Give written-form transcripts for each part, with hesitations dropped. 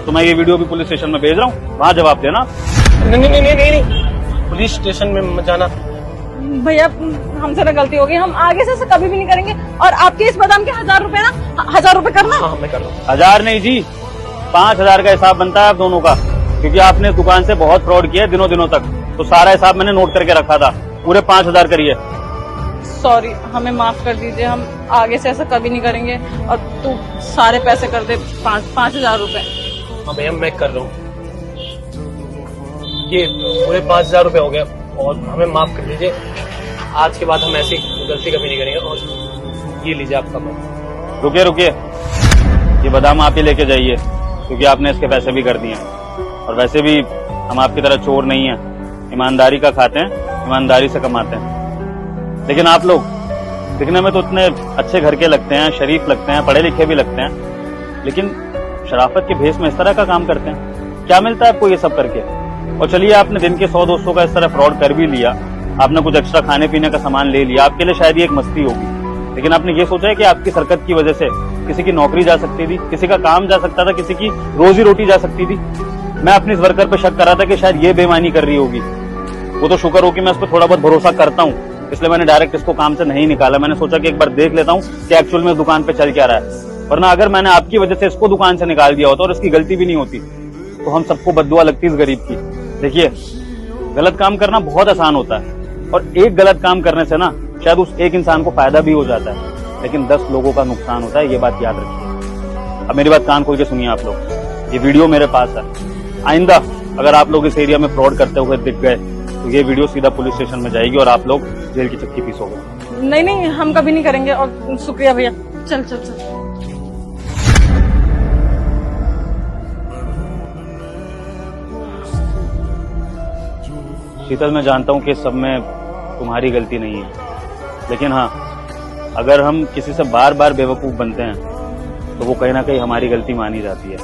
तो मैं ये वीडियो भी पुलिस स्टेशन में भेज रहा हूँ, वहाँ जवाब देना। नहीं, पुलिस स्टेशन में मत जाना भैया, हमसे ना गलती हो गई, हम आगे से ऐसा कभी भी नहीं करेंगे। और आपके इस बादाम के 1000 रुपए ना, 1000 रुपए करना। हाँ मैं कर रहा हूँ। 1000 नहीं जी, 5000 का हिसाब बनता है आप दोनों का, क्योंकि आपने इस दुकान से बहुत फ्रॉड किया दिनों दिनों तक। तो सारा हिसाब मैंने नोट करके रखा था, पूरे 5000 करिए। सॉरी, हमें माफ कर दीजिए, हम आगे से ऐसा कभी नहीं करेंगे। और तू सारे पैसे कर दे, 5000 रुपए। हाँ भैया मैं कर रहा हूँ, ये पूरे 5000 रुपए हो गए और हमें माफ कर दीजिए। आज के बाद हम ऐसी गलती कभी नहीं करेंगे। और ये लीजिए आपका पैसा। रुकिए रुकिए, ये बादाम आप ही लेके जाइए, क्योंकि आपने इसके पैसे भी कर दिए। और वैसे भी हम आपकी तरह चोर नहीं है, ईमानदारी का खाते हैं, ईमानदारी से कमाते हैं। लेकिन आप लोग दिखने में तो इतने अच्छे घर के लगते हैं, शरीफ लगते हैं, पढ़े लिखे भी लगते हैं, लेकिन शराफत के भेष में इस तरह का काम करते हैं। क्या मिलता है आपको ये सब करके? और चलिए, आपने दिन के 100 दोस्तों का इस तरह फ्रॉड कर भी लिया, आपने कुछ एक्स्ट्रा खाने पीने का सामान ले लिया, आपके लिए शायद ये एक मस्ती होगी, लेकिन आपने ये सोचा है कि आपकी हरकत की वजह से किसी की नौकरी जा सकती थी, किसी का काम जा सकता था, किसी की रोजी रोटी जा सकती थी। मैं अपने इस वर्कर पे शक कर रहा था कि शायद ये बेईमानी कर रही होगी। वो तो शुक्र हो कि मैं उस पर थोड़ा बहुत भरोसा करता हूँ, इसलिए मैंने डायरेक्ट इसको काम से नहीं निकाला। मैंने सोचा कि एक बार देख लेता हूँ कि एक्चुअल में दुकान पे चल क्या रहा है, वरना अगर मैंने आपकी वजह से इसको दुकान से निकाल दिया होता और इसकी गलती भी नहीं होती तो हम सबको बद्दुआ लगती इस गरीब की। देखिए, गलत काम करना बहुत आसान होता है, और एक गलत काम करने से ना शायद उस एक इंसान को फायदा भी हो जाता है, लेकिन 10 लोगों का नुकसान होता है, ये बात याद रखिए। अब मेरी बात कान खोल के सुनिए आप लोग, ये वीडियो मेरे पास है। आइंदा अगर आप लोग इस एरिया में फ्रॉड करते हुए दिख गए तो ये वीडियो सीधा पुलिस स्टेशन में जाएगी और आप लोग जेल की चक्की पीसोगे। नहीं नहीं, हम कभी नहीं करेंगे। और शुक्रिया भैया, चल चल चल। शीतल, मैं जानता हूँ कि इस सब में तुम्हारी गलती नहीं है, लेकिन हाँ, अगर हम किसी से बार बार बेवकूफ बनते हैं तो वो कहीं ना कहीं हमारी गलती मानी जाती है।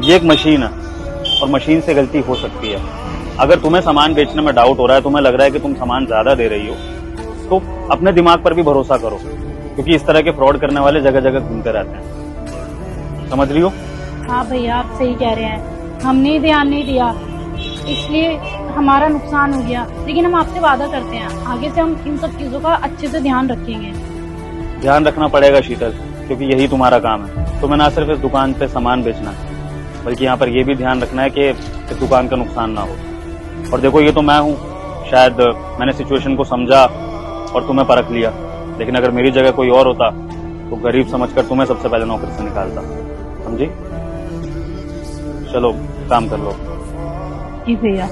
ये एक मशीन है और मशीन से गलती हो सकती है। अगर तुम्हें सामान बेचने में डाउट हो रहा है, तुम्हें लग रहा है कि तुम सामान ज्यादा दे रही हो, तो अपने दिमाग पर भी भरोसा करो, क्योंकि इस तरह के फ्रॉड करने वाले जगह जगह घूमते रहते हैं। समझ रही हो? हाँ भैया, आप सही कह रहे हैं, हमने ध्यान नहीं दिया, इसलिए हमारा नुकसान हो गया। लेकिन हम आपसे वादा करते हैं, आगे से हम इन सब चीजों का अच्छे से ध्यान रखेंगे। ध्यान रखना पड़ेगा शीतल, क्योंकि यही तुम्हारा काम है। तुम्हें ना सिर्फ इस दुकान पे सामान बेचना है, बल्कि यहाँ पर यह भी ध्यान रखना है कि इस दुकान का नुकसान ना हो। और देखो, ये तो मैं हूँ, शायद मैंने सिचुएशन को समझा और तुम्हें परख लिया, लेकिन अगर मेरी जगह कोई और होता तो गरीब समझकर तुम्हें सबसे पहले नौकरी से निकालता। समझी? चलो काम कर लो। जी भैया।